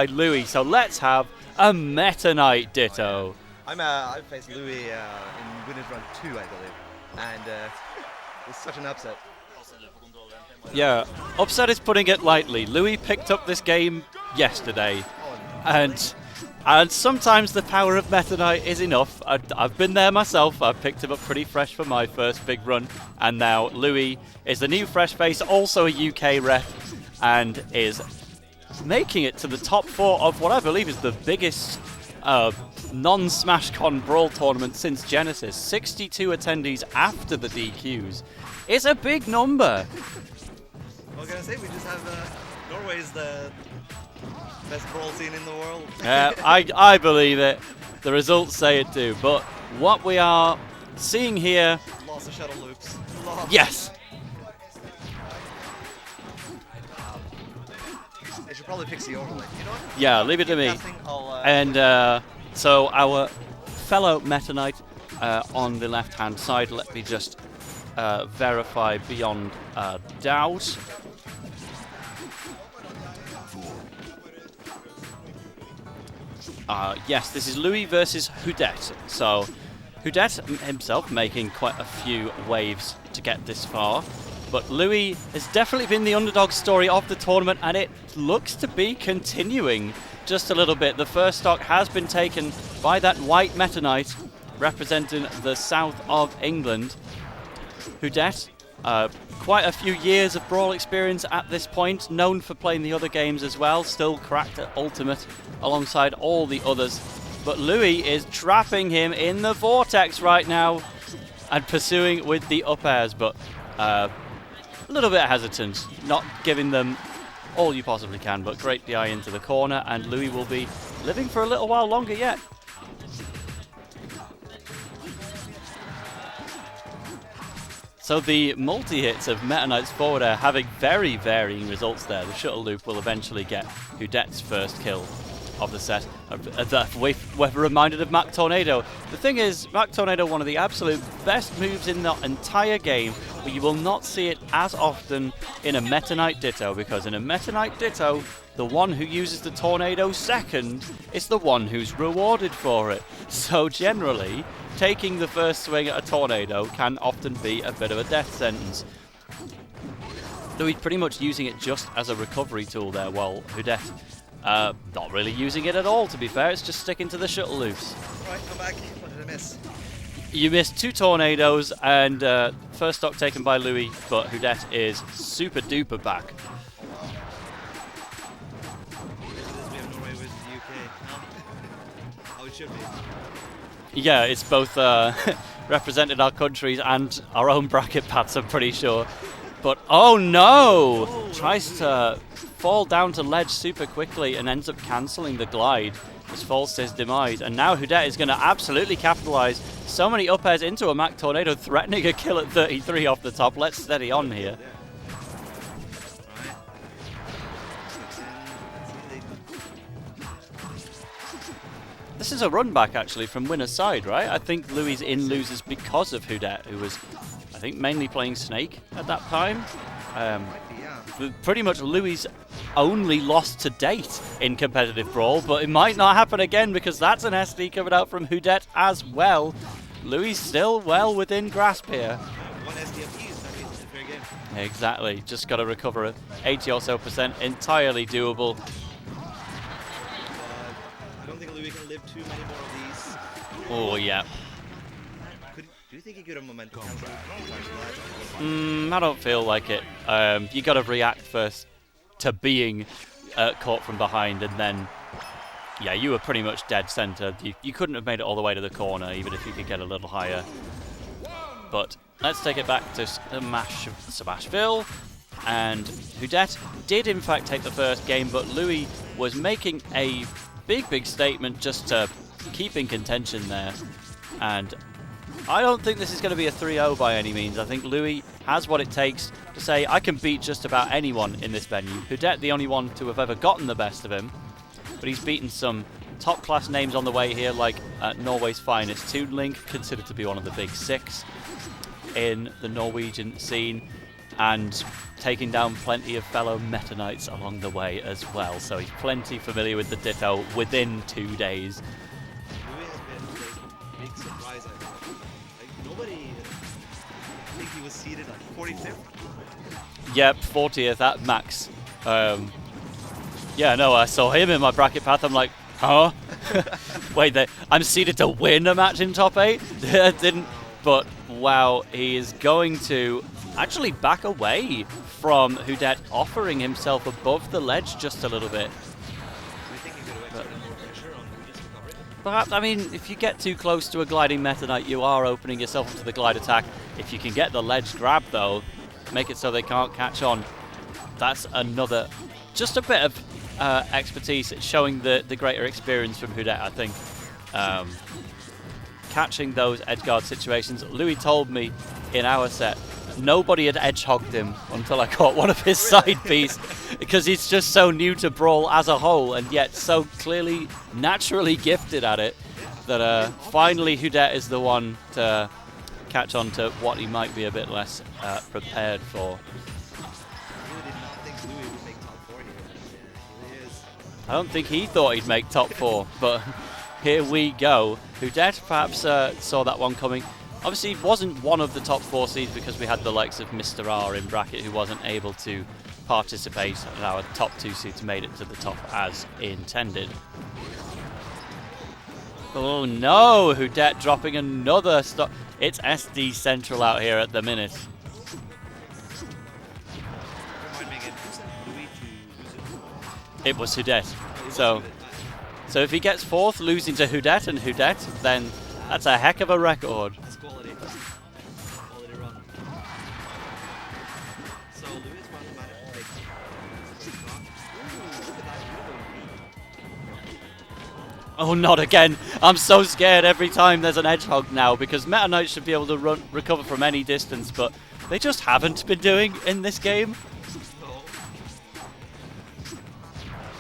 Louie, so let's have a Meta Knight Ditto. I faced Louie in winners run 2, I believe, and it's such an upset. Yeah, upset is putting it lightly. Louie picked up this game yesterday, and sometimes the power of Meta Knight is enough. I've been there myself. I picked him up pretty fresh for my first big run, and now Louie is the new fresh face, also a UK rep, and is making it to the top 4 of what I believe is the biggest non-SmashCon Brawl tournament since Genesis. 62 attendees after the DQs. It's a big number. What can I say? We just have Norway's the best brawl scene in the world. I believe it. The results say it too. But what we are seeing here... Lots of shuttle loops. Yes! They should probably fix the overlay. You know what? Yeah, leave it to me. And so our fellow Meta Knight on the left-hand side, let me just verify beyond doubt. Yes, this is Louie versus Hudet. So Hudet himself making quite a few waves to get this far. But Louie has definitely been the underdog story of the tournament, and it looks to be continuing just a little bit. The first stock has been taken by that white Meta Knight representing the south of England. Hudet, quite a few years of Brawl experience at this point, known for playing the other games as well, still cracked at Ultimate alongside all the others. But Louie is trapping him in the Vortex right now and pursuing with the up airs, but a little bit hesitant, not giving them all you possibly can, but great DI into the corner, and Louie will be living for a little while longer yet. So the multi-hits of Meta Knight's forward air having very varying results there. The shuttle loop will eventually get Hudet's first kill of the set. We're reminded of Mac Tornado. The thing is, Mac Tornado, one of the absolute best moves in the entire game, but you will not see it as often in a Meta Knight Ditto, because in a Meta Knight Ditto, the one who uses the Tornado second is the one who's rewarded for it. So generally, taking the first swing at a Tornado can often be a bit of a death sentence. Though he's pretty much using it just as a recovery tool there, while Hudet not really using it at all, to be fair. It's just sticking to the shuttle loops. Right, I'm back. What did I miss? You missed 2 Tornadoes, and first stock taken by Louie, but Hudet is super duper back. We have Norway versus the UK. How it should be. Yeah, it's both represented our countries and our own bracket paths, I'm pretty sure. But oh no! Tries to fall down to ledge super quickly and ends up cancelling the glide, which falls to his demise. And now Hudet is going to absolutely capitalise. So many up airs into a Mac Tornado, threatening a kill at 33 off the top. Let's steady on here. This is a run back actually from winner's side, right? I think Louie's in losers because of Hudet, who was, I think, mainly playing Snake at that time. Pretty much Louie's only loss to date in competitive Brawl, but it might not happen again because that's an SD coming out from Hudet as well. Louie's still well within grasp here. One SD apiece, it's a fair game. Exactly, just got to recover it. 80 or so %, entirely doable. I don't think Louie can live too many more of these. Oh, yeah. Do you think he could have momentum cancel? I don't feel like it. You got to react first to being caught from behind, and then, yeah, you were pretty much dead center. You couldn't have made it all the way to the corner, even if you could get a little higher. But let's take it back to Smashville. And Hudet did, in fact, take the first game, but Louie was making a big statement just to keep in contention there. And I don't think this is going to be a 3-0 by any means. I think Louie has what it takes to say, I can beat just about anyone in this venue. Hudet, the only one to have ever gotten the best of him, but he's beaten some top-class names on the way here, like Norway's finest Toon Link, considered to be one of the big 6 in the Norwegian scene. and taking down plenty of fellow Meta Knights along the way as well. So he's plenty familiar with the Ditto within 2 days. Louie has been a big surprise, I think. Like, nobody, I think he was seated like 45th. Yep, 40th at max. Yeah, no, I saw him in my bracket path. I'm like, huh? Wait, I'm seeded to win a match in top 8? Didn't. But wow, he is going to actually back away from Hudet, offering himself above the ledge just a little bit. Do you think he could have exerted more pressure on Hudet's recovery? Perhaps, I mean, if you get too close to a gliding Meta Knight, you are opening yourself up to the glide attack. If you can get the ledge grab, though, make it so they can't catch on. That's another, just a bit of expertise showing the greater experience from Hudet, I think. Catching those edge guard situations. Louie told me in our set, nobody had edge hogged him until I caught one of his side piece, because he's just so new to Brawl as a whole, and yet so clearly naturally gifted at it, that finally Hudet is the one to catch on to what he might be a bit less prepared for. I really did not think Louie would make top 4 here. Yeah, he really is. I don't think he thought he'd make top 4, but here we go. Hudet perhaps saw that one coming. Obviously, wasn't one of the top 4 seeds because we had the likes of Mr. R in bracket who wasn't able to participate, and our top 2 seeds made it to the top as intended. Oh no, Hudet dropping another stop. It's SD Central out here at the minute. Remind me again, who sent Louie to lose it? It was Hudet. So if he gets 4th, losing to Hudet and Hudet, then that's a heck of a record. That's quality. Quality run. So Louie's run managed to take look at that beautiful. Oh, not again. I'm so scared every time there's an edge hog now, because Meta Knight should be able to recover from any distance, but they just haven't been doing in this game. No.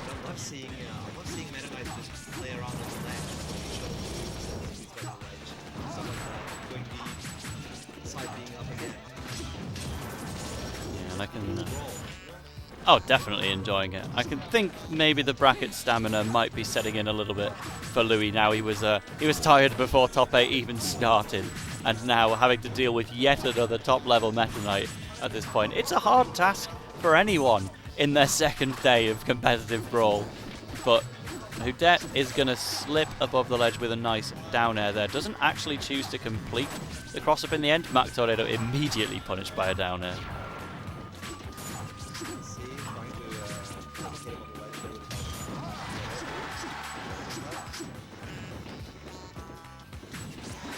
I love seeing Meta Knight just play around on the ledge. He's got the ledge. Someone going deep, side being up again. Yeah, and I can... Oh, definitely enjoying it. I can think maybe the bracket stamina might be setting in a little bit for Louie now. He was tired before top 8 even started, and now having to deal with yet another top level Meta Knight at this point. It's a hard task for anyone in their second day of competitive Brawl, but Hudet is going to slip above the ledge with a nice down air there. Doesn't actually choose to complete the cross up in the end. Mac Tornado immediately punished by a down air.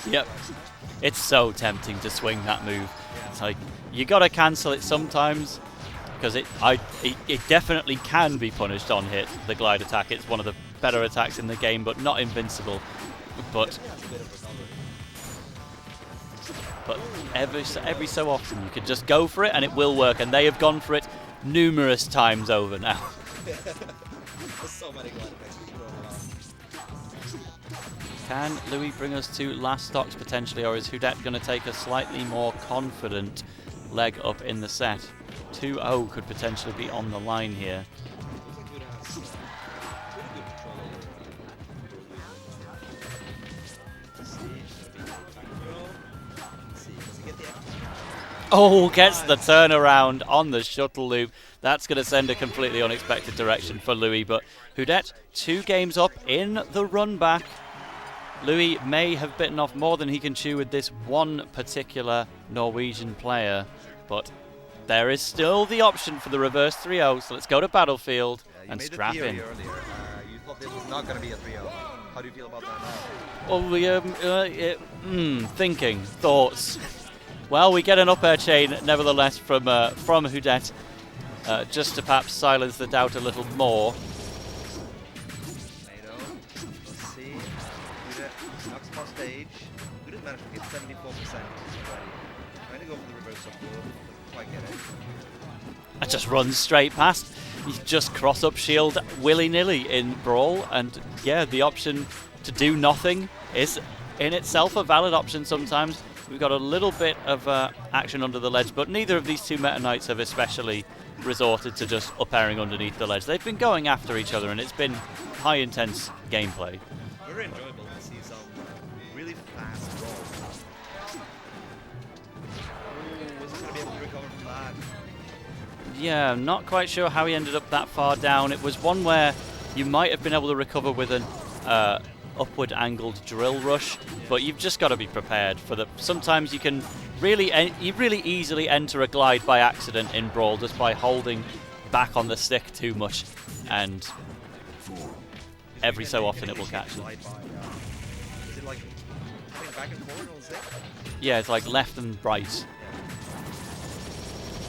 Yep, it's so tempting to swing that move. It's like, you gotta cancel it sometimes, because it definitely can be punished on hit, the glide attack. It's one of the better attacks in the game, but not invincible. But every so often you can just go for it and it will work, and they have gone for it numerous times over now. There's so many glide attacks we can go around. Can Louie bring us to last stocks potentially, or is Hudet going to take a slightly more confident leg up in the set? 2-0 could potentially be on the line here. Oh, gets the turnaround on the shuttle loop. That's going to send a completely unexpected direction for Louie, but Hudet 2 games up in the run back. Louie may have bitten off more than he can chew with this one particular Norwegian player, but there is still the option for the reverse 3-0, so let's go to Battlefield and strap in. You thought this was not going to be a 3-0. How do you feel about that now? Well, thinking, thoughts. Well, we get an up air chain, nevertheless, from Hudet, just to perhaps silence the doubt a little more. Stage. We didn't manage to get 74% already. Trying to go for the reverse up goal. Doesn't quite get it. I just run straight past. You just cross up shield willy-nilly in Brawl, and yeah, the option to do nothing is in itself a valid option sometimes. We've got a little bit of action under the ledge, but neither of these two Meta Knights have especially resorted to just up-airing underneath the ledge. They've been going after each other, and it's been high-intense gameplay. Very enjoyable to see some really fast rolls. Ooh, was he going to be able to recover from that? Yeah, I'm not quite sure how he ended up that far down. It was one where you might have been able to recover with an upward angled drill rush, but you've just got to be prepared for the. Sometimes you can really easily enter a glide by accident in Brawl just by holding back on the stick too much, and every so often it will catch you. Is it like coming back and forward on the stick? Yeah, it's like left and right.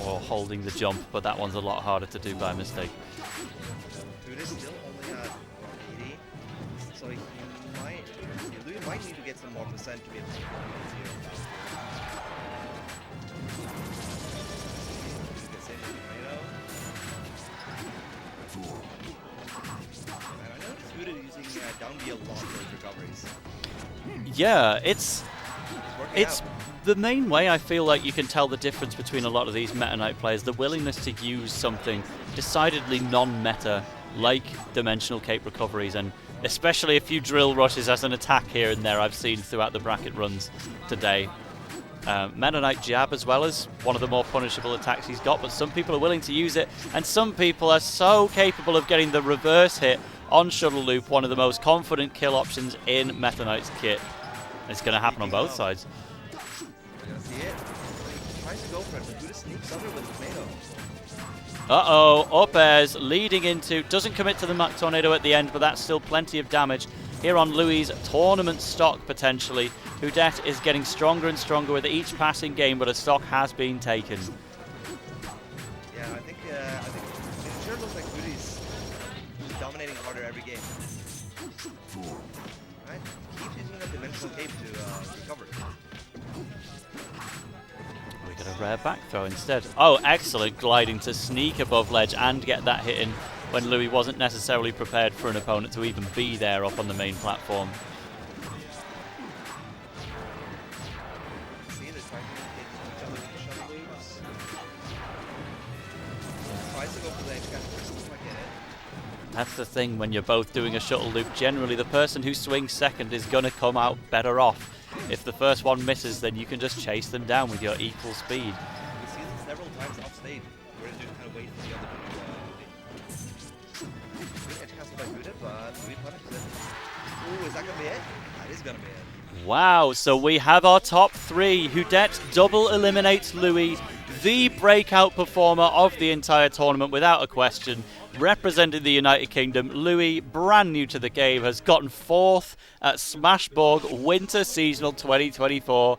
Or holding the jump, but that one's a lot harder to do by mistake. Hudet is still only at 80, so Louie might need to get some more percent to be able to get 0. Gets in and I noticed Hudet using down B a lot for his recoveries. Yeah, it's Out. the main way I feel like you can tell the difference between a lot of these Meta Knight players, the willingness to use something decidedly non-meta, like Dimensional Cape recoveries, and especially a few drill rushes as an attack here and there I've seen throughout the bracket runs today. Meta Knight jab as well as one of the more punishable attacks he's got, but some people are willing to use it, and some people are so capable of getting the reverse hit on Shuttle Loop, one of the most confident kill options in Meta Knight's kit. It's going to happen on both sides. We're going to see it. He tries to go for it, but Hudet sneaks under with a tomato. Uh-oh, up airs leading into, doesn't commit to the Mach Tornado at the end, but that's still plenty of damage here on Louie's tournament stock potentially. Hudet is getting stronger and stronger with each passing game, but a stock has been taken. Yeah, I think it sure looks like Hudet's dominating harder every game. Right? Keeps using that Dimensional Cape to recover. We get a rare back throw instead. Oh, excellent gliding to sneak above ledge and get that hit in when Louie wasn't necessarily prepared for an opponent to even be there up on the main platform. See, they're trying to hit each other with the shuttle loops. Tries to go for the edge guy first, doesn't quite get it. That's the thing when you're both doing a shuttle loop. Generally, the person who swings second is going to come out better off. If the first one misses, then you can just chase them down with your equal speed. We've seen this several times off stage, where you kind of wait for the other to do good edge castle by Hudet, but Louie punishes it. Ooh, is that going to be it? That is going to be it. Wow, so we have our top three. Hudet double eliminates Louie, the breakout performer of the entire tournament without a question. Representing the United Kingdom, Louie, brand new to the game, has gotten 4th at Smashborg Winter Seasonal 2024.